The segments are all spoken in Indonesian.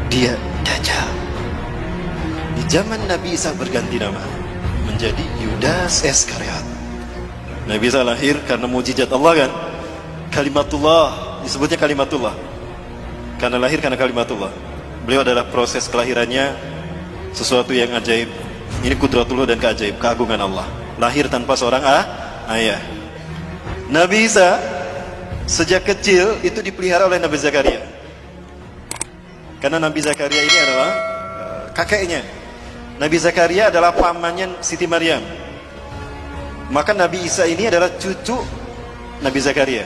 dia Dajjal. Di zaman Nabi Isa berganti nama menjadi Yudas Iskariot. Nabi Isa lahir karena mujizat Allah kan, kalimatullah, disebutnya kalimatullah karena lahir karena kalimatullah. Beliau adalah proses kelahirannya sesuatu yang ajaib. Ini kudratullah dan keajaib, keagungan Allah. Lahir tanpa seorang ayah. Nabi Isa sejak kecil itu dipelihara oleh Nabi Zakaria. Karena Nabi Zakaria ini adalah kakeknya. Nabi Zakaria adalah pamannya Siti Maryam. Maka Nabi Isa ini adalah cucu Nabi Zakaria.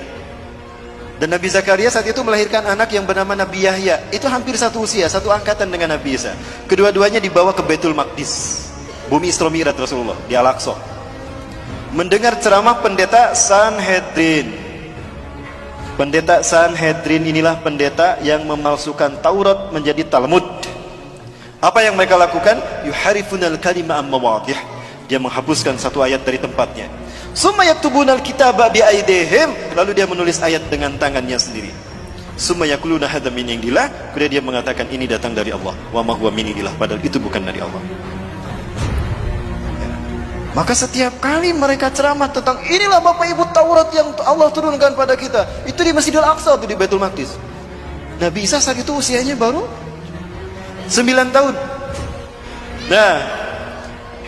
Dan Nabi Zakaria saat itu melahirkan anak yang bernama Nabi Yahya. Itu hampir satu usia, satu angkatan dengan Nabi Isa. Kedua-duanya dibawa ke Baitul Maqdis, bumi Isra Mi'raj Rasulullah, di Al-Aqsa. Mendengar ceramah pendeta Sanhedrin. Pendeta Sanhedrin inilah pendeta yang memalsukan Taurat menjadi Talmud. Apa yang mereka lakukan? Yuharifunal kalima am-mawadih. Dia menghapuskan satu ayat dari tempatnya. Summa yaktubunal kitaba biaidihim. Lalu dia menulis ayat dengan tangannya sendiri. Summa yaquluna hadza min indillah. Kemudian dia mengatakan ini datang dari Allah. Wa ma huwa min indillah. Padahal itu bukan dari Allah. Maka setiap kali mereka ceramah tentang inilah Bapak Ibu Taurat yang Allah turunkan pada kita, itu di Masjidil Aqsa, itu di Baitul Maqdis. Nabi Isa saat itu usianya baru 9 tahun. Nah,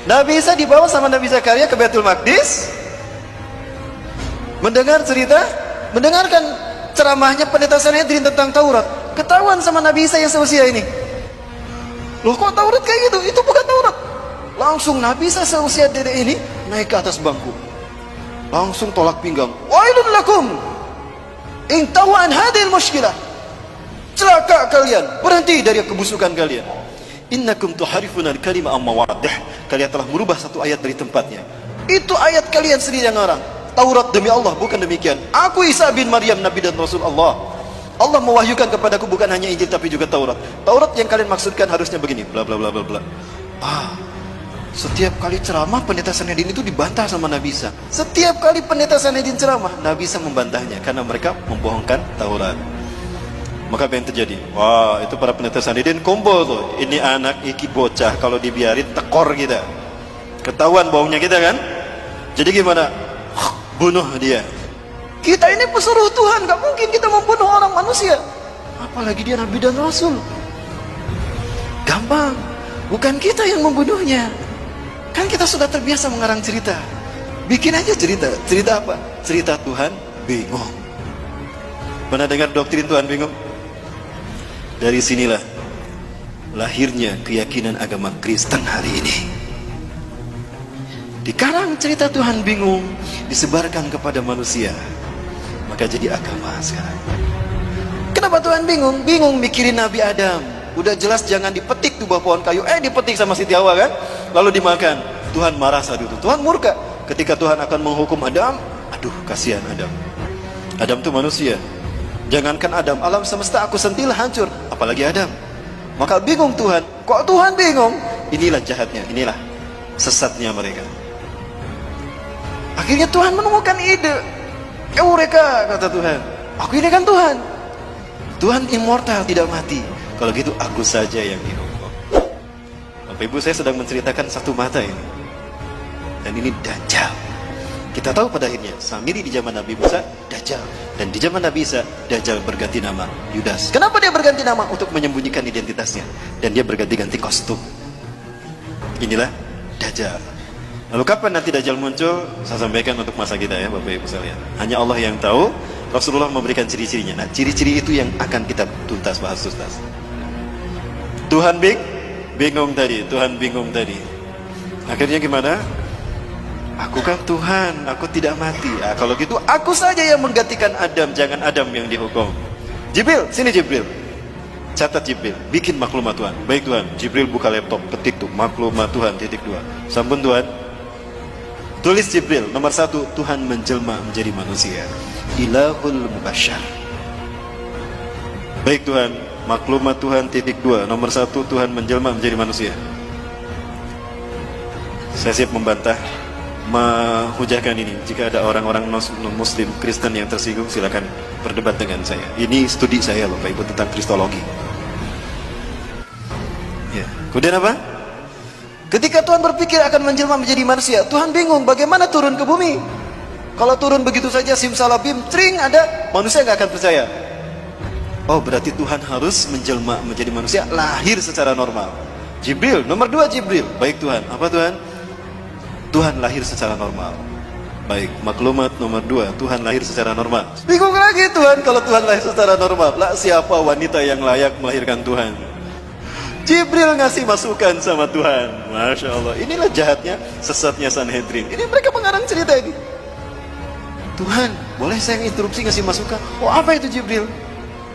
Nabi Isa dibawa sama Nabi Zakaria ke Baitul Maqdis, mendengarkan ceramahnya pendeta Sanhedrin tentang Taurat. Ketahuan sama Nabi Isa yang seusia ini. Loh, kok Taurat kayak gitu? Itu bukan Taurat. Langsung Nabi Isa seusia dedek ini naik ke atas bangku, langsung tolak pinggang. Wailun lakum in tahu an hadhil mushkilah. Celaka kalian, berhenti dari kebusukan kalian. Innakum tuharifuna al-kalima am-mawadih. Kalian telah merubah satu ayat dari tempatnya. Itu ayat kalian sendiri yang ngarang. Taurat demi Allah, bukan demikian. Aku Isa bin Maryam, Nabi dan Rasul Allah. Allah mewahyukan kepadaku bukan hanya Injil tapi juga Taurat. Taurat yang kalian maksudkan harusnya begini, bla bla bla bla bla. Setiap kali ceramah pendeta Sanhedrin itu dibantah sama Nabi Isa. Setiap kali pendeta Sanhedrin ceramah, Nabi Isa membantahnya karena mereka membohongkan Taurat. Maka apa yang terjadi? Wah, itu para pendeta Sanhedrin kumpul tuh. Ini anak iki bocah, kalau dibiarin tekor kita. Ketahuan bohongnya kita kan? Jadi gimana? Bunuh dia. Kita ini pesuruh Tuhan, gak mungkin kita membunuh orang manusia. Apalagi dia Nabi dan Rasul. Gampang. Bukan kita yang membunuhnya. Kan kita sudah terbiasa mengarang cerita. Bikin aja cerita. Cerita apa? Cerita Tuhan bingung. Pernah dengar doktrin Tuhan bingung? Dari sinilah lahirnya keyakinan agama Kristen hari ini. Dikarang cerita Tuhan bingung, disebarkan kepada manusia, maka jadi agama sekarang. Kenapa Tuhan bingung? Bingung mikirin Nabi Adam. Udah jelas jangan dipetik tuh buah pohon kayu. Dipetik sama Siti Hawa kan? Lalu dimakan. Tuhan marah saat itu. Tuhan murka. Ketika Tuhan akan menghukum Adam, aduh kasihan Adam. Adam tuh manusia. Jangankan Adam, alam semesta aku sentil hancur. Apalagi Adam. Maka bingung Tuhan. Kok Tuhan bingung? Inilah jahatnya. Inilah sesatnya mereka. Akhirnya Tuhan menemukan ide. Eureka, kata Tuhan. Aku ini kan Tuhan. Tuhan immortal, tidak mati. Kalau gitu aku saja yang dihukum. Bapak Ibu, saya sedang menceritakan satu mata ini. Dan ini Dajjal. Kita tahu pada akhirnya Samiri di zaman Nabi Musa, Dajjal. Dan di zaman Nabi Isa, Dajjal berganti nama Yudas. Kenapa dia berganti nama? Untuk menyembunyikan identitasnya. Dan dia berganti-ganti kostum. Inilah Dajjal. Lalu kapan nanti Dajjal muncul? Saya sampaikan untuk masa kita ya Bapak Ibu sekalian. Hanya Allah yang tahu. Rasulullah memberikan ciri-cirinya. Nah, ciri-ciri itu yang akan kita bahas tuntas. Tuhan bingung tadi. Tuhan bingung tadi. Akhirnya gimana? Aku kan Tuhan, aku tidak mati. Kalau gitu aku saja yang menggantikan Adam. Jangan Adam yang dihukum. Jibril, sini Jibril. Catat Jibril, bikin maklumat Tuhan. Baik Tuhan. Jibril buka laptop, ketik tuh maklumat Tuhan ;2. Sampun Tuhan. Tulis Jibril, nomor 1, Tuhan menjelma menjadi manusia. Ilahul Mubasyar. Baik Tuhan, maklumat Tuhan ;2. Nomor 1, Tuhan menjelma menjadi manusia. Saya siap membantah, menghujahkan ini. Jika ada orang-orang non-muslim Kristen yang tersinggung, silakan berdebat dengan saya. Ini studi saya loh Bapak Ibu tentang Kristologi. Kemudian apa? Ketika Tuhan berpikir akan menjelma menjadi manusia, Tuhan bingung bagaimana turun ke bumi. Kalau turun begitu saja simsalabim, tring ada, manusia nggak akan percaya. Oh, berarti Tuhan harus menjelma menjadi manusia, lahir secara normal. Jibril, nomor 2 Jibril. Baik Tuhan, apa Tuhan? Tuhan lahir secara normal. Baik, maklumat nomor 2, Tuhan lahir secara normal. Bingung lagi Tuhan, kalau Tuhan lahir secara normal, lah siapa wanita yang layak melahirkan Tuhan? Jibril ngasih masukan sama Tuhan. Masya Allah, inilah jahatnya, sesatnya Sanhedrin. Ini mereka mengarang cerita ini. Tuhan, boleh saya interupsi ngasih masukan? Oh, apa itu Jibril?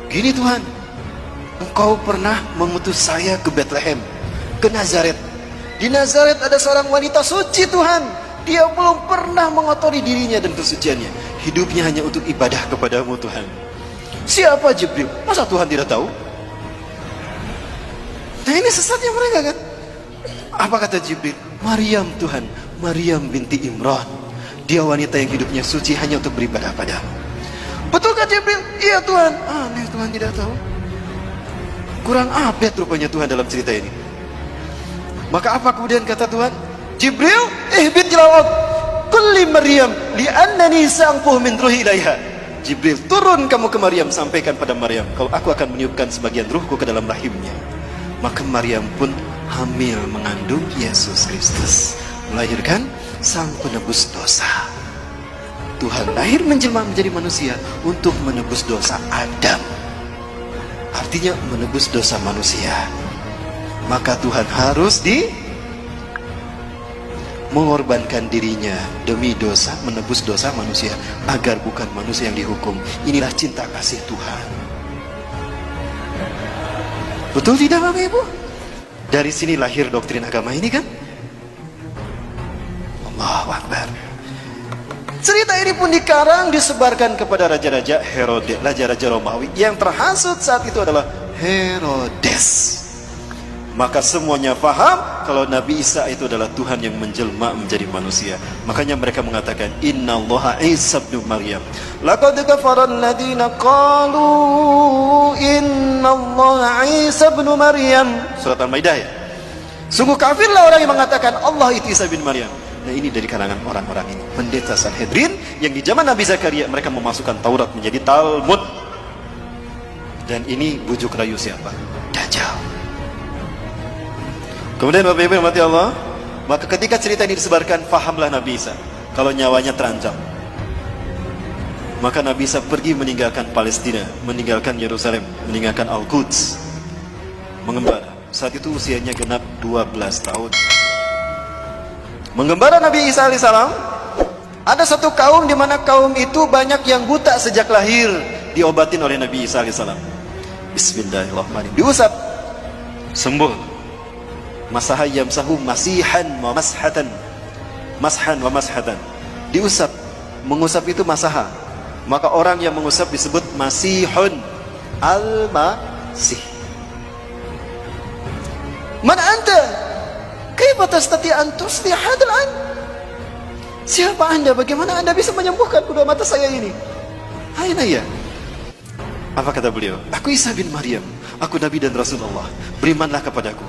Gini Tuhan, Engkau pernah mengutus saya ke Bethlehem, ke Nazaret. Di Nazaret ada seorang wanita suci Tuhan. Dia belum pernah mengotori dirinya dan kesuciannya. Hidupnya hanya untuk ibadah kepadamu Tuhan. Siapa Jibril? Masa Tuhan tidak tahu? Nah, ini sesatnya mereka kan. Apa kata Jibril? Maryam Tuhan, Maryam binti Imran. Dia wanita yang hidupnya suci hanya untuk beribadah padamu. Betulkah Jibril? Iya Tuhan. Aneh, Tuhan tidak tahu. Kurang update rupanya Tuhan dalam cerita ini. Maka apa kemudian kata Tuhan? Jibril, ihbit ilal kulli Maryam li'annani sa'anfuh min ruhi ilaiha. Jibril, turun kamu ke Maryam, sampaikan pada Maryam, kalau aku akan meniupkan sebagian ruhku ke dalam rahimnya. Maka Maryam pun hamil mengandung Yesus Kristus, melahirkan sang penebus dosa. Tuhan lahir menjelma menjadi manusia untuk menebus dosa Adam. Artinya menebus dosa manusia. Maka Tuhan harus mengorbankan dirinya demi dosa, menebus dosa manusia, agar bukan manusia yang dihukum. Inilah cinta kasih Tuhan. Betul tidak Bapak Ibu? Dari sini lahir doktrin agama ini kan? Allahu Akbar. Cerita ini pun dikarang, disebarkan kepada raja-raja Herodes, raja-raja Romawi. Yang terhasut saat itu adalah Herodes. Maka semuanya paham kalau Nabi Isa itu adalah Tuhan yang menjelma menjadi manusia. Makanya mereka mengatakan Innallaha Isa ibnu Maryam. Laqad kafara alladziina qalu Innallaha Isa ibnu Maryam. Surat Al-Maidah ya. Sungguh kafirlah orang yang mengatakan Allah itu Isa bin Maryam. Nah, ini dari kalangan orang-orang ini, pendeta Sanhedrin yang di zaman Nabi Zakaria mereka memasukkan Taurat menjadi Talmud. Dan ini bujuk rayu siapa? Dajjal. Kemudian Bapak Ibu yang mati Allah, maka ketika cerita ini disebarkan, fahamlah Nabi Isa kalau nyawanya terancam. Maka Nabi Isa pergi meninggalkan Palestina, meninggalkan Yerusalem, meninggalkan Al-Quds, mengembara. Saat itu usianya genap 12 tahun. Mengembara Nabi Isa alaihissalam. Ada satu kaum di mana kaum itu banyak yang buta sejak lahir, diobatin oleh Nabi Isa alaihissalam. Bismillahirrahmanirrahim. Diusap, sembuh. Masaha yamsahu masihan wa mashatan. Mashan wa mashatan. Diusap, mengusap itu masaha. Maka orang yang mengusap disebut masihun al-masih. Man anta? Kaifa tastati an tusli hadal an? Siapa Anda? Bagaimana Anda bisa menyembuhkan kedua mata saya ini? Aina ya? Apa kata beliau? Aku Isa bin Maryam, aku Nabi dan Rasulullah. Berimanlah kepadaku.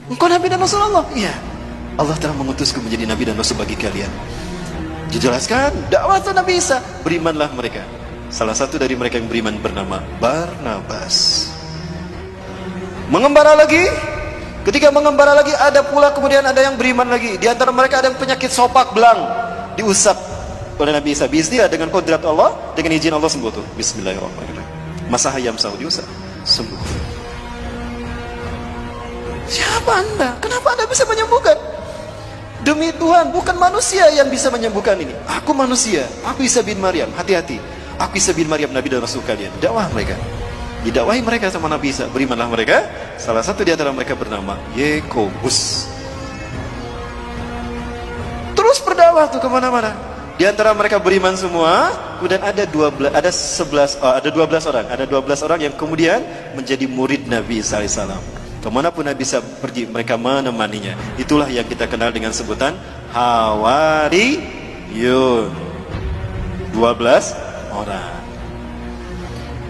Engkau Nabi dan Rasulullah? Iya. Allah telah mengutusku menjadi Nabi dan Rasul bagi kalian. Dijelaskan dakwah Nabi Isa, berimanlah mereka. Salah satu dari mereka yang beriman bernama Barnabas. Mengembara lagi. Ketika mengembara lagi, ada pula kemudian ada yang beriman lagi. Di antara mereka ada yang penyakit sopak belang, diusap oleh Nabi Isa. Bismillah, dengan kodrat Allah, dengan izin Allah sembuh tuh. Bismillahirrahmanirrahim. Masaha yamsahu, diusap, sembuh. Siapa Anda? Kenapa Anda bisa menyembuhkan? Demi Tuhan, bukan manusia yang bisa menyembuhkan ini. Aku manusia, aku Isa bin Maryam. Hati-hati, aku Isa bin Maryam, Nabi dan Rasul kalian. Dakwah mereka. Didakwahi mereka sama Nabi Isa, berimanlah mereka. Salah satu di antara mereka bernama Yakobus. Terus berdakwah tuh kemana-mana. Di antara mereka beriman semua. Kemudian ada 12 orang. Ada 12 orang yang kemudian menjadi murid Nabi Isa alaihissalam. Kemanapun Nabi Isa pergi, mereka menemaninya. Itulah yang kita kenal dengan sebutan Hawariyun. 12 orang.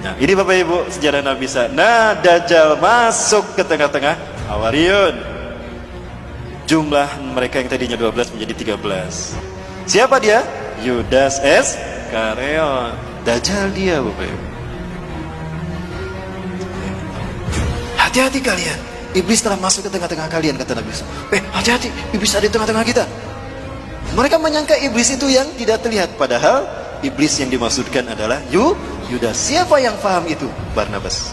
Nah, ini Bapak Ibu sejarah Nabi Isa. Nah, Dajjal masuk ke tengah-tengah Hawariyun. Jumlah mereka yang tadinya 12 menjadi 13. Siapa dia? Yudas Iskariot. Dajjal dia, Bapak Ibu. Hati-hati kalian, iblis telah masuk ke tengah-tengah kalian, kata Nabi SAW. Hati-hati, iblis ada di tengah-tengah kita. Mereka menyangka iblis itu yang tidak terlihat, padahal iblis yang dimaksudkan adalah Yudas. Siapa yang paham itu? Barnabas.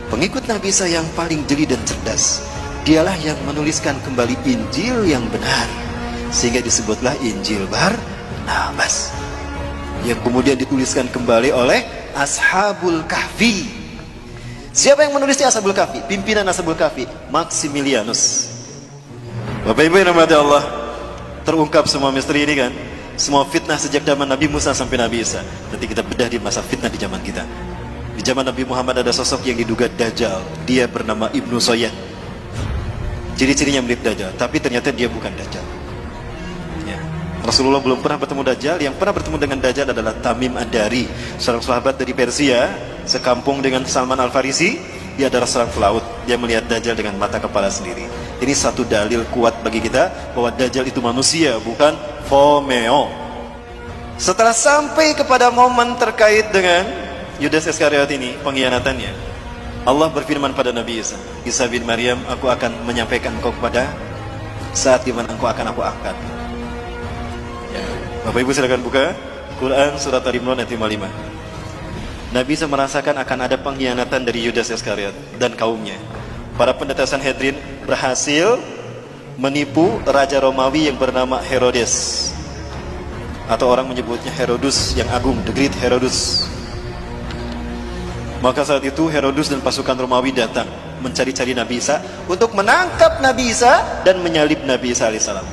Pengikut Nabi Isa yang paling jeli dan cerdas. Dialah yang menuliskan kembali Injil yang benar, sehingga disebutlah Injil Barnabas, yang kemudian dituliskan kembali oleh Ashabul Kahfi. Siapa yang menulisnya? Ashabul Kahfi. Pimpinan Ashabul Kahfi, Maximilianus. Bapak Ibu yang dirahmati Allah, terungkap semua misteri ini kan, semua fitnah sejak zaman Nabi Musa sampai Nabi Isa. Nanti kita bedah di masa fitnah di zaman kita. Di zaman Nabi Muhammad ada sosok yang diduga Dajjal. Dia bernama Ibnu Soyad. Ciri-cirinya mirip Dajjal, tapi ternyata dia bukan Dajjal. Ya. Rasulullah belum pernah bertemu Dajjal. Yang pernah bertemu dengan Dajjal adalah Tamim Ad-Dari, seorang sahabat dari Persia, sekampung dengan Salman Al-Farisi. Dia adalah seorang pelaut. Dia melihat Dajjal dengan mata kepala sendiri. Ini satu dalil kuat bagi kita bahwa Dajjal itu manusia, bukan Fomeo. Setelah sampai kepada momen terkait dengan Yudas Iskariot ini, pengkhianatannya, Allah berfirman pada Nabi Isa, Isa bin Maryam, aku akan menyampaikan engkau kepada saat dimana engkau akan aku angkat. Ya. Bapak Ibu silakan buka Quran surat Al-Imran ayat 55. Nabi Isa merasakan akan ada pengkhianatan dari Yudas Iskariot dan kaumnya. Para pendeta Sanhedrin berhasil menipu Raja Romawi yang bernama Herodes, atau orang menyebutnya Herodus yang agung, the Great Herodus. Maka saat itu Herodus dan pasukan Romawi datang mencari-cari Nabi Isa untuk menangkap Nabi Isa dan menyalib Nabi Isa alaihissalam.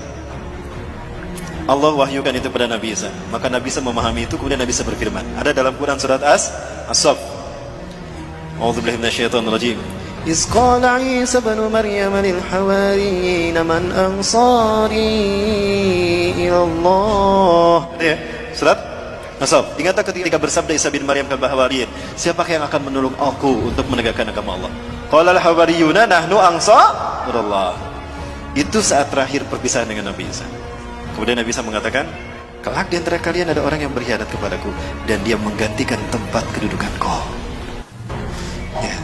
Allah wahyukan itu pada Nabi Isa. Maka Nabi Isa memahami itu, kemudian Nabi Isa berfirman. Ada dalam Quran surat As-Saff. A'udzubillahi minasyaitonir rajim. Iz qala Isa ibn Maryam lil hawariyin man ansari ila Allah. Ya, surat As-Saff. Ingatlah ketika bersabda Isa bin Maryam kepada Hawariyin, siapakah yang akan menolong aku untuk menegakkan agama Allah? Qala al-hawariyuna nahnu ansarullah. Itu saat terakhir perpisahan dengan Nabi Isa. Kemudian Nabi Isa mengatakan, kelak di antara kalian ada orang yang berkhianat kepadaku dan dia menggantikan tempat kedudukanku. Ya.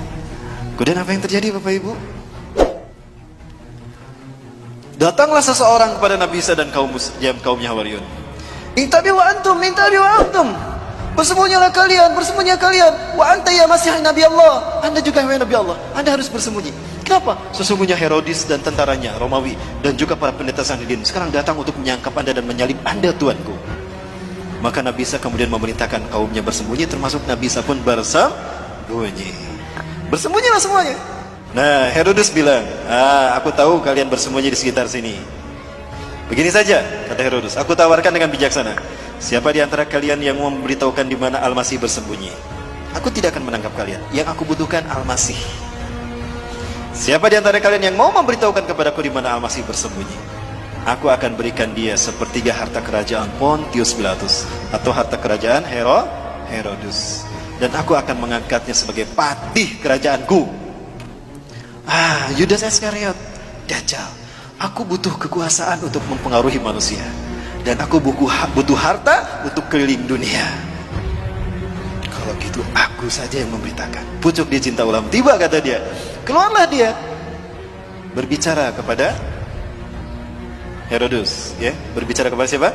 Kemudian apa yang terjadi, Bapak Ibu? Datanglah seseorang kepada Nabi Isa dan kaumnya Hawariyun. Intabi'u antum, intabi'u antum. Bersembunyilah kalian, bersembunyilah kalian. Wa anta ya Masih Nabi Allah. Anda juga wahai Nabi Allah. Anda harus bersembunyi. Kenapa? Sesungguhnya Herodes dan tentaranya Romawi dan juga para pendeta Sanhedrin sekarang datang untuk menyangkap Anda dan menyalib Anda, Tuanku. Maka Nabi Isa kemudian memerintahkan kaumnya bersembunyi, termasuk Nabi Isa pun bersembunyi. Bersembunyilah semuanya. Nah, Herodes bilang, aku tahu kalian bersembunyi di sekitar sini. Begini saja, kata Herodes, aku tawarkan dengan bijaksana. Siapa di antara kalian yang mau memberitahukan di mana Al-Masih bersembunyi? Aku tidak akan menangkap kalian. Yang aku butuhkan Al-Masih. Siapa di antara kalian yang mau memberitahukan kepadaku di mana Al-Masih bersembunyi? Aku akan berikan dia sepertiga harta kerajaan Pontius Pilatus, atau harta kerajaan Herodes. Dan aku akan mengangkatnya sebagai patih kerajaanku. Yudas Iskariot, Dajjal. Aku butuh kekuasaan untuk mempengaruhi manusia, dan aku butuh harta untuk keliling dunia. Kalau gitu aku saja yang memberitakan. Pucuk dia cinta ulam. Tiba, kata dia. Keluarlah dia berbicara kepada Herodes, ya. Berbicara kepada siapa?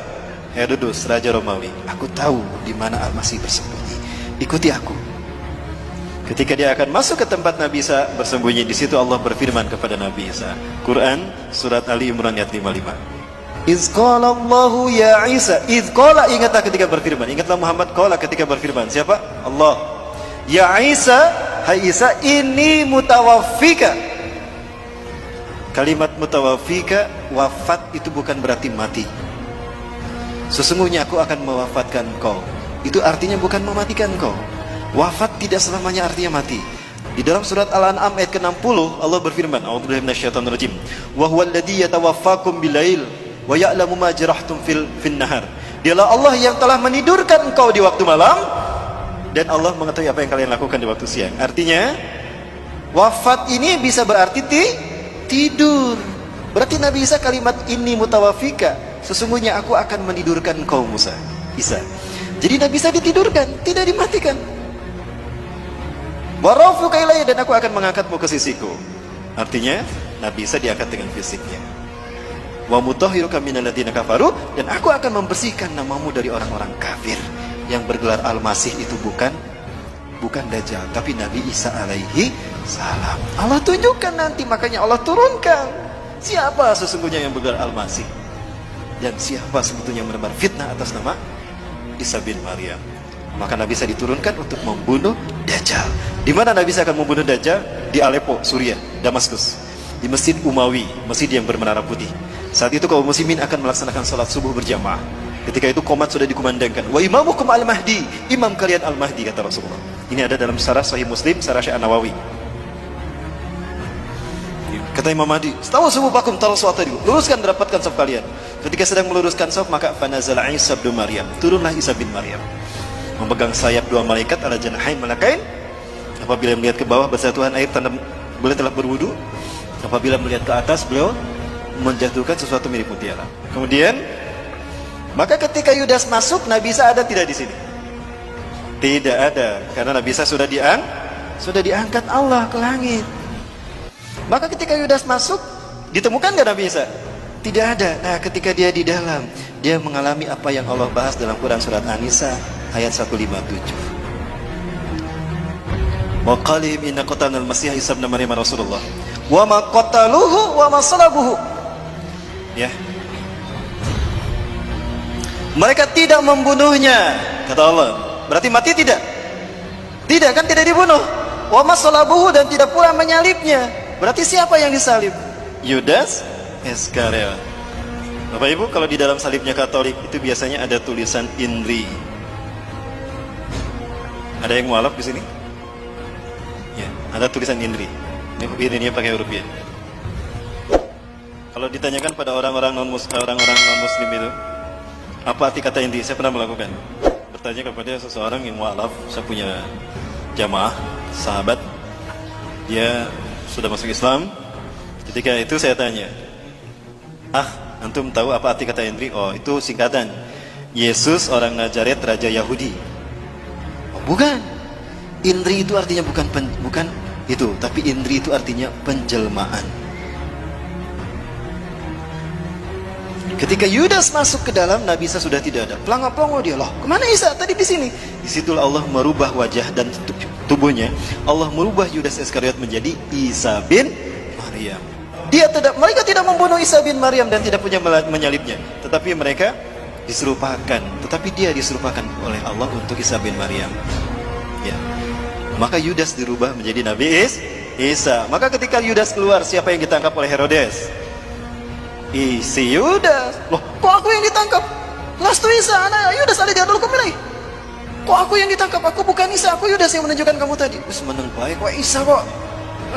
Herodes, Raja Romawi. Aku tahu di mana Al-Masih bersembunyi. Ikuti aku. Ketika dia akan masuk ke tempat Nabi Isa bersembunyi, di situ Allah berfirman kepada Nabi Isa. Quran surat Ali Imran ayat 55. Iz qala Allahu ya Isa. Iz qala, ingatlah ketika berfirman. Ingatlah Muhammad qala ketika berfirman. Siapa? Allah. Ya Isa, hai Isa, ini mutawaffika. Kalimat mutawaffika, wafat itu bukan berarti mati. Sesungguhnya aku akan mewafatkan kau. Itu artinya bukan mematikan kau. Wafat tidak selamanya artinya mati. Di dalam surat Al-An'am ayat ke-60 Allah berfirman, A'udzubillahi minasyaitonir rajim. Wa huwal ladzi yatawaffakum bilail wa ya'lamu ma jarahtum fil nahar. Dialah Allah yang telah menidurkan engkau di waktu malam, dan Allah mengetahui apa yang kalian lakukan di waktu siang. Artinya wafat ini bisa berarti tidur. Berarti Nabi Isa kalimat ini mutawafika, sesungguhnya aku akan menidurkan kau Isa. Jadi Nabi Isa ditidurkan, tidak dimatikan. Warafuka ilayya, dan aku akan mengangkatmu ke sisiku. Artinya Nabi Isa diangkat dengan fisiknya. Wa mutahhiruka minal ladzina kafaru, dan aku akan membersihkan namamu dari orang-orang kafir. Yang bergelar Al-Masih itu bukan Dajjal, tapi Nabi Isa alaihi salam. Allah tunjukkan nanti, makanya Allah turunkan siapa sesungguhnya yang bergelar Al-Masih, dan siapa sebetulnya menebar fitnah atas nama Isa bin Maryam. Maka Nabi Isa diturunkan untuk membunuh Dajjal. Di mana Nabi Isa akan membunuh Dajjal? Di Aleppo, Suriah, Damaskus, di Masjid Umawi, masjid yang bermenara putih. Saat itu kaum muslimin akan melaksanakan salat subuh berjamaah. Ketika itu qomat sudah dikumandangkan. Wa imamukum al-Mahdi, imam kalian al-Mahdi, kata Rasulullah. Ini ada dalam syarah Sahih Muslim, syarah Syekh An-Nawawi. Kata Imam Mahdi, "Stawu subuhakum talsuata dulu. Luruskan, dapatkan saf kalian." Ketika sedang meluruskan saf, maka fanazala Isa bin Maryam. Turunlah Isa bin Maryam. Memegang sayap dua malaikat ala janahain malakain. Apabila melihat ke bawah bersatuan air tanda beliau telah berwudu. Apabila melihat ke atas, beliau menjatuhkan sesuatu mirip mutiara. Kemudian maka ketika Yudas masuk, Nabi Isa ada tidak di sini? Tidak ada, karena Nabi Isa sudah diangkat Allah ke langit. Maka ketika Yudas masuk, ditemukan nggak Nabi Isa? Tidak ada. Nah, ketika dia di dalam, dia mengalami apa yang Allah bahas dalam Quran surat An-Nisa ayat 157. Wa qalihim inna qatalnal masih Isa ibn Maryam Rasulullah wa ma qataluhu wa ma salabuhu. Ya. Mereka tidak membunuhnya, kata Allah. Berarti mati tidak? Tidak kan, tidak dibunuh. Wa masalabuhu, dan tidak pula menyalibnya. Berarti siapa yang disalib? Yudas Iskariot. Bapak Ibu, kalau di dalam salibnya Katolik itu biasanya ada tulisan INRI. Ada yang mualaf di sini? Ya, ada tulisan INRI. Ini pakai huruf ya. Kalau ditanyakan pada orang-orang non muslim itu, apa arti kata INRI? Saya pernah melakukan. Bertanya kepada seseorang yang mualaf. Saya punya jamaah, sahabat. Dia sudah masuk Islam. Ketika itu saya tanya, antum tahu apa arti kata INRI? Oh, itu singkatan Yesus orang Nazaret, Raja Yahudi. Oh, bukan. INRI itu artinya bukan itu, tapi INRI itu artinya penjelmaan. Ketika Yudas masuk ke dalam, Nabi Isa sudah tidak ada. Pelongo-pelongo dia, loh, kemana Isa? Tadi di sini. Disitulah Allah merubah wajah dan tubuhnya. Allah merubah Yudas Iskariot menjadi Isa bin Maryam. Mereka tidak membunuh Isa bin Maryam dan tidak punya menyalibnya, tetapi mereka diserupakan. Tetapi dia diserupakan oleh Allah untuk Isa bin Maryam. Ya. Maka Yudas dirubah menjadi Nabi Isa. Maka ketika Yudas keluar, siapa yang ditangkap oleh Herodes? Si Yudas. Loh, kok aku yang ditangkap? Lastu Isa, anak Yudas ada jadul kemilai. Kok aku yang ditangkap? Aku bukan Isa, aku Yudas yang menunjukkan kamu tadi. Terus meneng baik, kok Isa kok?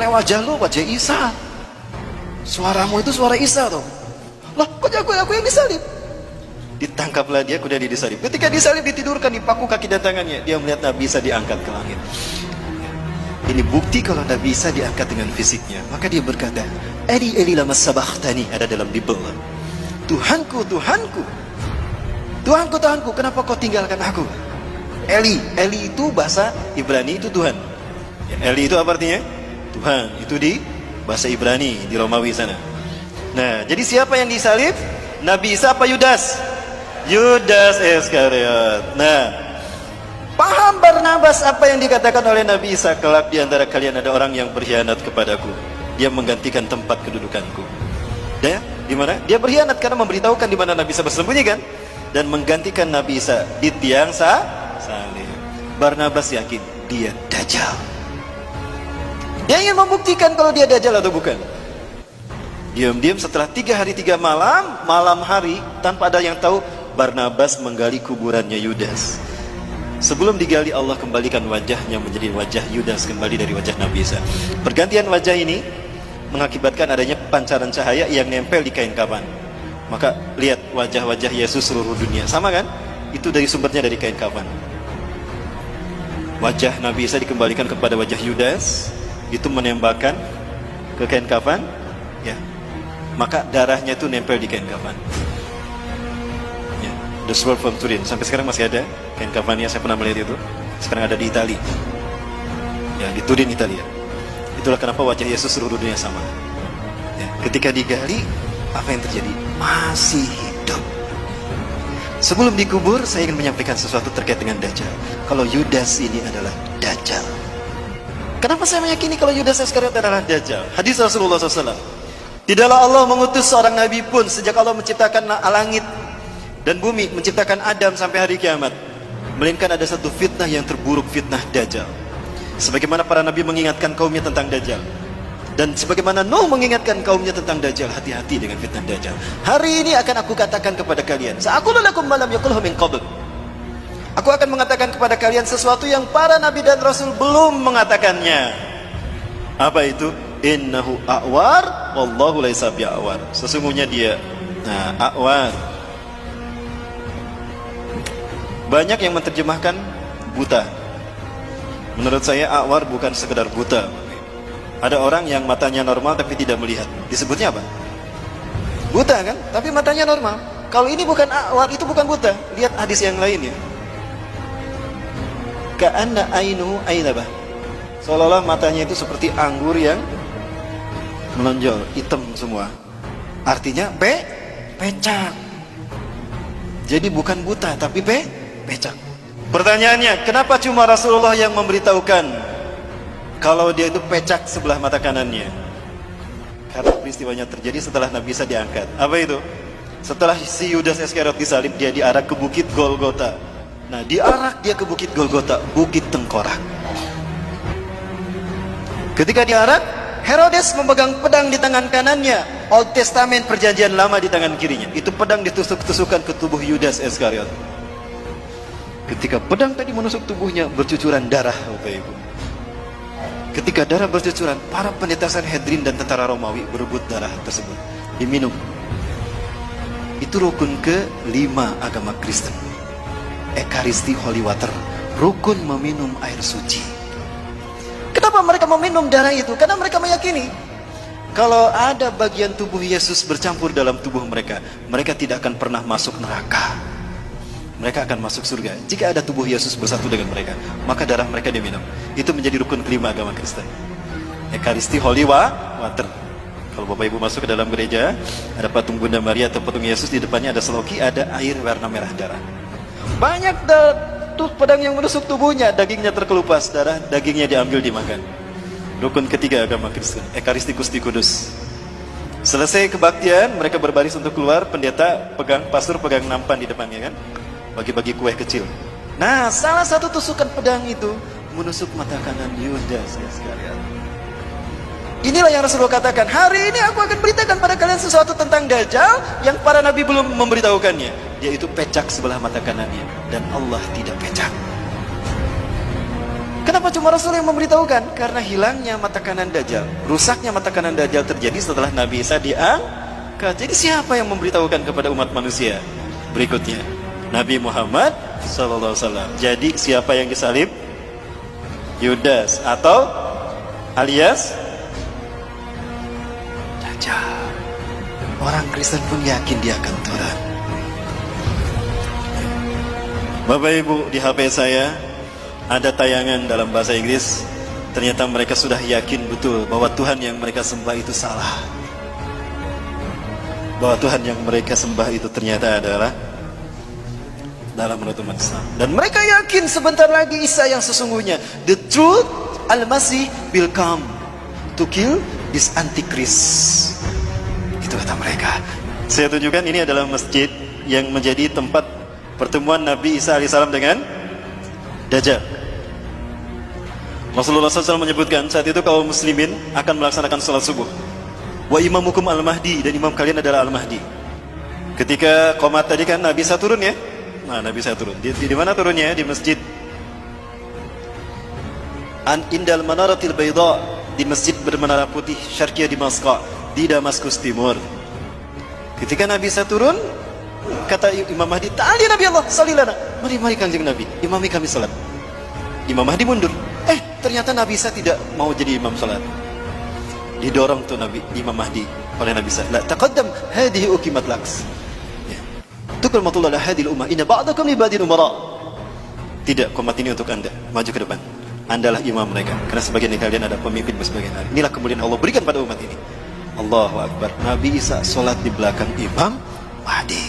Lewat wajah lu, wajah Isa. Suaramu itu suara Isa tuh. Loh, kok aku yang disalib? Ditangkaplah dia, kemudian dia disalib. Ketika disalib, ditidurkan, dipaku kaki dan tangannya. Dia melihat Nabi Isa diangkat ke langit. Ini bukti kalau Nabi Isa diangkat dengan fisiknya. Maka dia berkata, Eli Eli lama sabakhtani, ada dalam Bible. Tuhanku, Tuhanku, Tuhanku, Tuhanku, kenapa kau tinggalkan aku? Eli itu bahasa Ibrani itu Tuhan. Eli itu apa artinya? Tuhan. Itu di bahasa Ibrani, di Romawi sana. Nah, jadi siapa yang disalib? Nabi Isa apa Yudas? Yudas Iskariot. Nah, paham Barnabas apa yang dikatakan oleh Nabi Isa? Kelak di antara kalian ada orang yang berkhianat kepadaku. Dia menggantikan tempat kedudukanku. Dia di mana? Dia berkhianat karena memberitahukan di mana Nabi Isa bersembunyi kan, dan menggantikan Nabi Isa di tiang salib. Barnabas yakin dia Dajjal. Dia ingin membuktikan kalau dia Dajjal atau bukan. Diam-diam setelah 3 hari 3 malam hari tanpa ada yang tahu, Barnabas menggali kuburannya Yudas. Sebelum digali, Allah kembalikan wajahnya menjadi wajah Yudas kembali dari wajah Nabi Isa. Pergantian wajah ini mengakibatkan adanya pancaran cahaya yang nempel di kain kafan. Maka lihat wajah-wajah Yesus seluruh dunia, sama kan? Itu dari sumbernya dari kain kafan. Wajah Nabi Isa dikembalikan kepada wajah Yudas, itu menembakkan ke kain kafan. ya, maka darahnya itu nempel di kain kafan. Ya, the sword from Turin, sampai sekarang masih ada kain kafannya, saya pernah melihat itu. Sekarang ada di Italia, ya, di Turin, Italia. Itulah kenapa wajah Yesus seluruh dunia sama. Ya, ketika digali, apa yang terjadi? Masih hidup. Sebelum dikubur, saya ingin menyampaikan sesuatu terkait dengan Dajjal. Kalau Yudas ini adalah Dajjal. Kenapa saya meyakini kalau Yudas Iskariot adalah Dajjal? Hadis Rasulullah SAW. Tidaklah Allah mengutus seorang nabi pun sejak Allah menciptakan langit dan bumi, menciptakan Adam sampai hari kiamat, melainkan ada satu fitnah yang terburuk, fitnah Dajjal. Sebagaimana para nabi mengingatkan kaumnya tentang Dajjal, dan sebagaimana Nuh mengingatkan kaumnya tentang Dajjal, hati-hati dengan fitnah Dajjal. Hari ini akan aku katakan kepada kalian, sa'aqulu lakum ma lam yaqulhu min qabl. Aku akan mengatakan kepada kalian sesuatu yang para nabi dan rasul belum mengatakannya. Apa itu? Innahu a'war wallahu laisa bi'awar. Sesungguhnya dia a'war. Banyak yang menerjemahkan buta. Menurut saya a'war bukan sekedar buta. Ada orang yang matanya normal tapi tidak melihat. Disebutnya apa? Buta kan? Tapi matanya normal. Kalau ini bukan a'war, itu bukan buta. Lihat hadis yang lain ya. Ka'anna ainuhu ainabah. Seolah-olah matanya itu seperti anggur yang melonjol, hitam semua. Artinya pecak. Jadi bukan buta tapi pecak. Pertanyaannya, kenapa cuma Rasulullah yang memberitahukan kalau dia itu pecak sebelah mata kanannya? Karena peristiwanya terjadi setelah Nabi Isa diangkat. Apa itu? Setelah si Yudas Iskariot disalib, dia diarak ke bukit Golgota. Nah, diarak dia ke bukit Golgota, bukit tengkorak. Ketika diarak, Herodes memegang pedang di tangan kanannya, Old Testament perjanjian lama di tangan kirinya. Itu pedang ditusuk-tusukkan ke tubuh Yudas Iskariot. Ketika pedang tadi menusuk tubuhnya, bercucuran darah, Bapak Ibu. Ketika darah bercucuran, para pendeta Sanhedrin dan tentara Romawi berebut darah tersebut, diminum. Itu rukun ke-5 agama Kristen. Ekaristi Holy Water, rukun meminum air suci. Kenapa mereka meminum darah itu? Karena mereka meyakini kalau ada bagian tubuh Yesus bercampur dalam tubuh mereka, mereka tidak akan pernah masuk neraka. Mereka akan masuk surga. Jika ada tubuh Yesus bersatu dengan mereka, maka darah mereka diminum. Itu menjadi rukun kelima agama Kristen. Ekaristi Holy Water. Kalau Bapak Ibu masuk ke dalam gereja, ada patung Bunda Maria atau patung Yesus, di depannya ada seloki, ada air warna merah darah. Banyak tuh pedang yang menusuk tubuhnya, dagingnya terkelupas, darah dagingnya diambil dimakan. Rukun ketiga agama Kristen, Ekaristi Gusti Kudus. Selesai kebaktian, mereka berbaris untuk keluar, pendeta pegang pastor, pegang nampan di depannya kan, bagi-bagi kue kecil. Nah, salah satu tusukan pedang itu menusuk mata kanan Yudas Iskariot. Inilah yang Rasulullah katakan, hari ini aku akan beritakan pada kalian sesuatu tentang Dajjal yang para nabi belum memberitahukannya. Dia itu pecak sebelah mata kanannya, dan Allah tidak pecak. Kenapa cuma Rasul yang memberitahukan? Karena hilangnya mata kanan Dajjal, rusaknya mata kanan Dajjal terjadi setelah Nabi Isa diangkat. Jadi siapa yang memberitahukan kepada umat manusia? Berikutnya, Nabi Muhammad SAW. Jadi siapa yang disalib? Yudas atau alias Dajjal. Orang Kristen pun yakin dia akan turun. Bapak Ibu, di HP saya ada tayangan dalam bahasa Inggris. Ternyata mereka sudah yakin betul bahwa Tuhan yang mereka sembah itu salah. Bahwa Tuhan yang mereka sembah itu ternyata adalah dalam menurut umat Islam. Dan mereka yakin sebentar lagi Isa yang sesungguhnya, the truth, Al-Masih will come to kill this Antichrist. Itu kata mereka. Saya tunjukkan, ini adalah masjid yang menjadi tempat pertemuan Nabi Isa alaihissalam dengan Dajjal. Rasulullah SAW menyebutkan saat itu kaum muslimin akan melaksanakan salat subuh. Wa imamukum al-mahdi, dan imam kalian adalah al-mahdi. Ketika qomat tadi kan Nabi Isa turun ya. Nah, Nabi Isa turun. Di mana turunnya? Di masjid Indal Manaratil Bayda, di masjid bermenara putih Syarqiyah Damaskus, di Damaskus Timur. Ketika Nabi Isa turun, kata Imam Mahdi, "Ta'ali Nabi Allah, salilana." Mari Kanjeng Nabi, imami kami salat. Imam Mahdi mundur. Ternyata Nabi Isa tidak mau jadi imam salat. Didorong tuh Imam Mahdi, oleh Nabi Isa. La taqaddam hadhihi uqimat laks. Ya. Tukrimatullah ala hadhihi ummah inna ba'dakum li ba'din umara. Tidak, umat ini untuk Anda. Maju ke depan. Andalah imam mereka. Karena sebagian dari kalian ada pemimpin sebagian hari. Inilah kemuliaan Allah berikan pada umat ini. Allahu Akbar. Nabi Isa salat di belakang Imam Mahdi.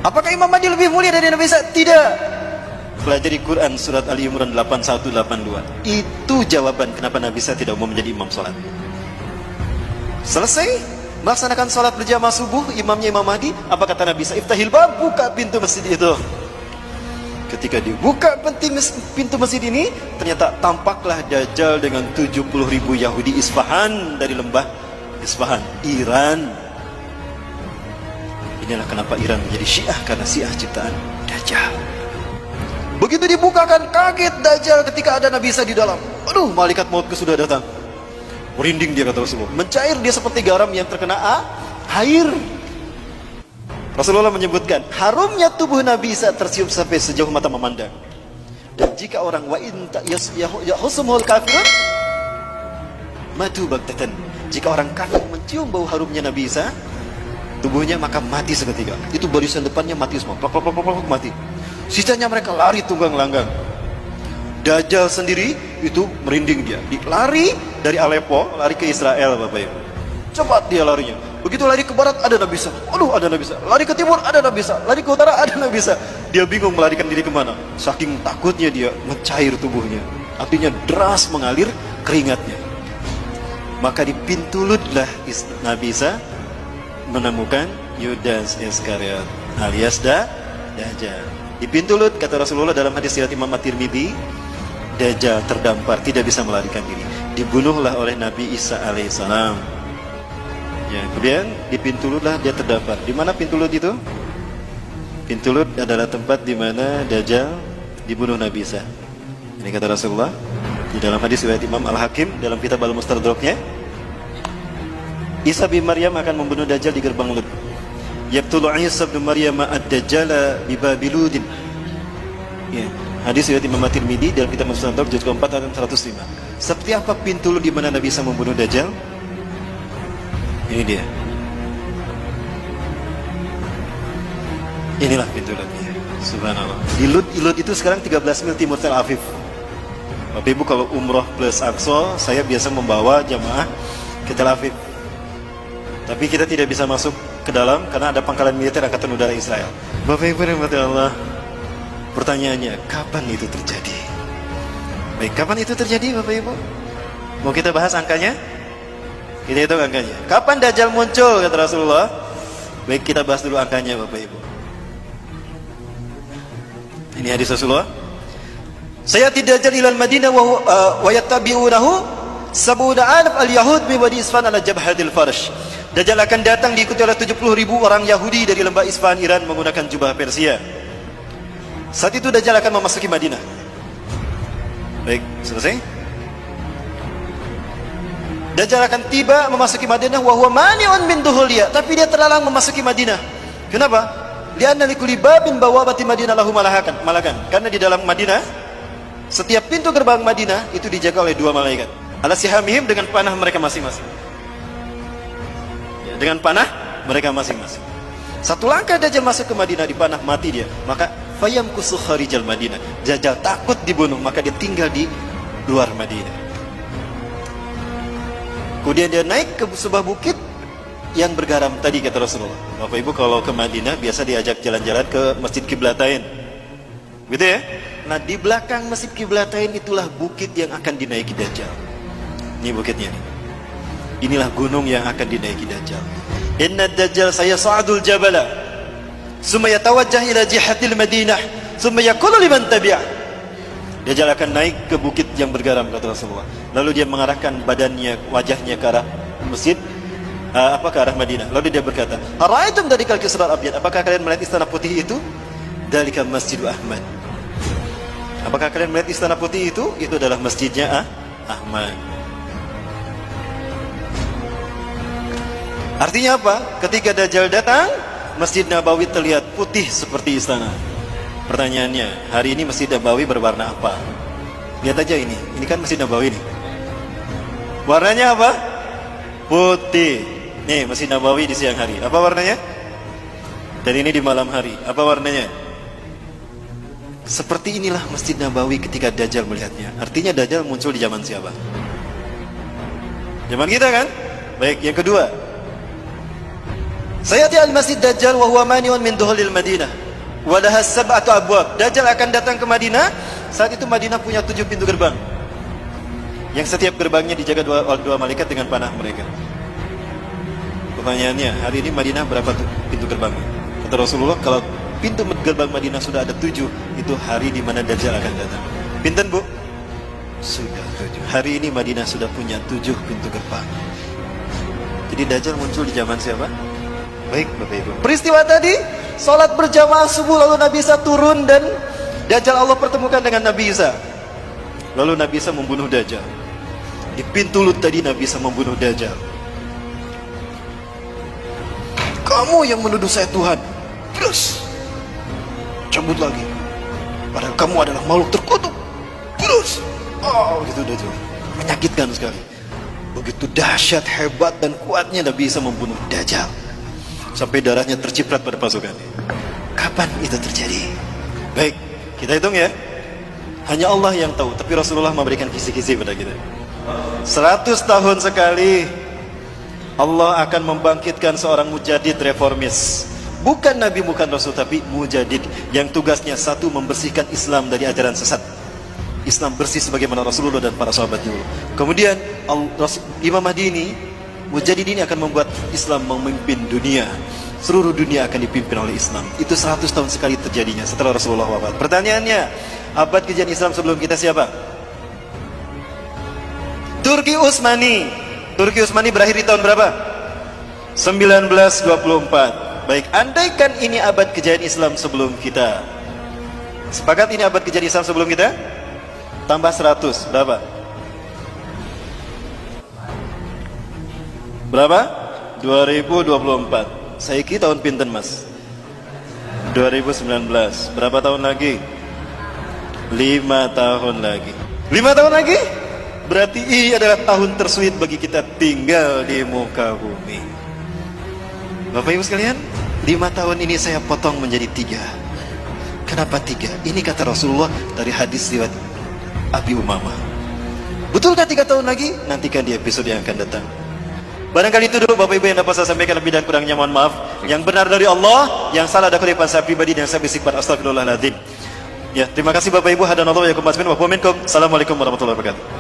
Apakah Imam Mahdi lebih mulia dari Nabi Isa? Tidak. Pelajari Quran surat Ali Imran 8182. Itu jawaban kenapa Nabi Isa tidak mau menjadi imam salat. Selesai melaksanakan salat berjamaah subuh, imamnya Imam Mahdi, apa kata Nabi Isa? Iftahil bab, buka pintu masjid itu. Ketika dibuka pintu masjid ini, ternyata tampaklah Dajjal dengan 70.000 Yahudi Isfahan dari lembah Isfahan, Iran. Inilah kenapa Iran menjadi Syiah, karena Syiah ciptaan Dajjal. Begitu dibukakan, kaget Dajjal ketika ada Nabi Isa di dalam. Aduh, malaikat maut sudah datang. Merinding dia, kata Rasulullah. Mencair dia seperti garam yang terkena air. Rasulullah menyebutkan, harumnya tubuh Nabi Isa tercium sampai sejauh mata memandang. Dan jika orang wa in yahusumul kafirun matu baktatan. Jika orang kafir mencium bau harumnya Nabi Isa, tubuhnya maka mati seketika. Itu barisan depannya mati semua, mati. Sisanya mereka lari tunggang langgang. Dajjal sendiri itu merinding dia. Lari dari Aleppo, lari ke Israel, Bapak Ibu. Cepat dia larinya. Begitu lari ke barat ada Nabi Isa. Aduh, ada Nabi Isa. Lari ke timur ada Nabi Isa. Lari ke utara ada Nabi Isa. Dia bingung melarikan diri kemana. Saking takutnya dia mencair tubuhnya. Artinya deras mengalir keringatnya. Maka dipintulutlah Nabi Isa menemukan Yudas Iskariot alias Dajjal. Dipintulut, kata Rasulullah dalam hadis riwayat Imam At-Tirmidzi, Dajjal terdampar, tidak bisa melarikan diri. Dibunuhlah oleh Nabi Isa alaihissalam. Ya, kemudian dipintulutlah dia terdampar. Di mana pintulut itu? Pintulut adalah tempat di mana Dajjal dibunuh Nabi Isa. Ini kata Rasulullah di dalam hadis riwayat Imam Al-Hakim dalam kitab Al-Mustadraknya. Isa bin Maryam akan membunuh Dajjal di gerbang Lud. Yaqtulu Isa bin Maryam ad-Dajjal bi Babiludin. Ya, hadis riwayat Imam At-Tirmidzi dalam kitab Mustadrak juz keempat ayat 105. Seperti apa pintu Lud di mana Nabi Isa membunuh Dajjal? Ini dia. Inilah pintu Lutnya. Subhanallah. Di Lut itu sekarang 13 mil timur Tel Aviv. Bapak Ibu kalau umroh plus Aqsa, saya biasa membawa jamaah ke Tel Aviv. Tapi kita tidak bisa masuk ke dalam karena ada pangkalan militer Angkatan Udara Israel. Bapak Ibu rahmati Allah. Pertanyaannya, kapan itu terjadi? Baik, kapan itu terjadi Bapak Ibu? Mau kita bahas angkanya? Kita hitung angkanya. Kapan Dajjal muncul, kata Rasulullah? Baik, kita bahas dulu angkanya Bapak Ibu. Ini hadis Rasulullah. Sayati Dajjal ilal Madinah wa yattabi'unahu sab'una alaf al-yahud min wadi Isfahan ala jabhatil farsh. Dajjal akan datang diikuti oleh 70.000 orang Yahudi dari lembah Isfahan Iran menggunakan jubah Persia. Saat itu Dajjal akan memasuki Madinah. Baik, selesai. Dajjal akan tiba memasuki Madinah wa huwa mani'un min duhuliya, tapi dia terlarang memasuki Madinah. Kenapa? Li'anna likulli babin bawabati Madinah lahu malakan. Karena di dalam Madinah setiap pintu gerbang Madinah itu dijaga oleh dua malaikat. Ala sihamihim, dengan panah mereka masing-masing. Ya, dengan panah mereka masing-masing. Satu langkah Dajjal masuk ke Madinah dipanah, mati dia. Maka fayamkusu kharijal Madinah. Dajjal takut dibunuh, maka dia tinggal di luar Madinah. Kemudian dia naik ke sebuah bukit yang bergaram tadi, kata Rasulullah. Bapak Ibu kalau ke Madinah biasa diajak jalan-jalan ke Masjid Qiblatain, gitu ya. Nah, di belakang Masjid Qiblatain itulah bukit yang akan dinaiki Dajjal. Ini bukitnya nih. Inilah gunung yang akan dinaiki Dajjal. Inna Dajjal sayas'adul jabala summa yatawajjah ila jihatil Madinah summa yaqulu liman tabi'ah. Dajjal akan naik ke bukit yang bergaram, kata Rasulullah. Lalu dia mengarahkan badannya, wajahnya ke arah masjid, ke arah Madinah. Lalu dia berkata, "Ara'aitum dalikal kisral abyad?" Apakah kalian melihat istana putih itu? Dalika Masjid Ahmad. Apakah kalian melihat istana putih itu? Itu adalah masjidnya Ahmad. Artinya apa? Ketika Dajjal datang, Masjid Nabawi terlihat putih seperti istana. Pertanyaannya, hari ini Masjid Nabawi berwarna apa? Lihat aja ini kan Masjid Nabawi nih. Warnanya apa? Putih. Nih, Masjid Nabawi di siang hari. Apa warnanya? Dan ini di malam hari. Apa warnanya? Seperti inilah Masjid Nabawi ketika Dajjal melihatnya. Artinya Dajjal muncul di zaman siapa? Zaman kita kan? Baik, yang kedua. Sayati al-Masjid Dajjal wa huwa mani'un min dukhulil Madinah. Wa laha sab'atu abwab. Dajjal akan datang ke Madinah. Saat itu Madinah punya 7 pintu gerbang. Yang setiap gerbangnya dijaga dua malaikat dengan panah mereka. Pertanyaannya, hari ini Madinah berapa pintu gerbangnya? Kata Rasulullah, kalau pintu gerbang Madinah sudah ada 7, itu hari di mana Dajjal akan datang. Pinten bu? Sudah 7. Hari ini Madinah sudah punya 7 pintu gerbang. Jadi Dajjal muncul di zaman siapa? Baik Bapak Ibu. Peristiwa tadi, sholat berjamaah subuh, lalu Nabi Isa turun dan Dajjal Allah pertemukan dengan Nabi Isa. Lalu Nabi Isa membunuh Dajjal. Di pintu Lut tadi Nabi Isa membunuh Dajjal. Kamu yang menuduh saya Tuhan, terus cabut lagi. Padahal kamu adalah makhluk terkutuk. Terus, oh gitu Dajjal. Menyakitkan sekali. Begitu dahsyat, hebat dan kuatnya Nabi Isa membunuh Dajjal. Sampai darahnya terciprat pada pasukannya. Kapan itu terjadi? Baik, kita hitung ya. Hanya Allah yang tahu, tapi Rasulullah memberikan kisi-kisi pada kita. 100 tahun sekali Allah akan membangkitkan seorang mujadid reformis. Bukan Nabi, bukan Rasul, tapi mujadid yang tugasnya satu, membersihkan Islam dari ajaran sesat. Islam bersih sebagaimana Rasulullah dan para sahabat dulu. Kemudian Imam Mahdi ini, mujadid ini akan membuat Islam memimpin dunia. Seluruh dunia akan dipimpin oleh Islam. Itu 100 tahun sekali terjadinya setelah Rasulullah wafat. Pertanyaannya, abad kejadian Islam sebelum kita siapa? Turki Utsmani. Turki Utsmani berakhir di tahun berapa? 1924. Baik, andaikan ini abad kejayaan Islam sebelum kita. Sepakat ini abad kejayaan Islam sebelum kita? Tambah 100, berapa? Berapa? 2024. Saya kira tahun pinten mas? 2019. Berapa tahun lagi? 5 tahun lagi. 5 tahun lagi? Berarti ini adalah tahun tersulit bagi kita tinggal di muka bumi. Bapak Ibu sekalian, 5 tahun ini saya potong menjadi 3. Kenapa 3? Ini kata Rasulullah dari hadis riwayat Abi Umamah. Betulkah 3 tahun lagi? Nantikan di episode yang akan datang. Barangkali itu dulu Bapak Ibu yang dapat saya sampaikan, lebih dan kurangnya mohon maaf. Yang benar dari Allah, yang salah ada kelipan saya pribadi dan saya bersifat astagfirullahaladzim. Ya, terima kasih Bapak Ibu. Hadanallahu wa yakum. Assalamualaikum warahmatullahi wabarakatuh.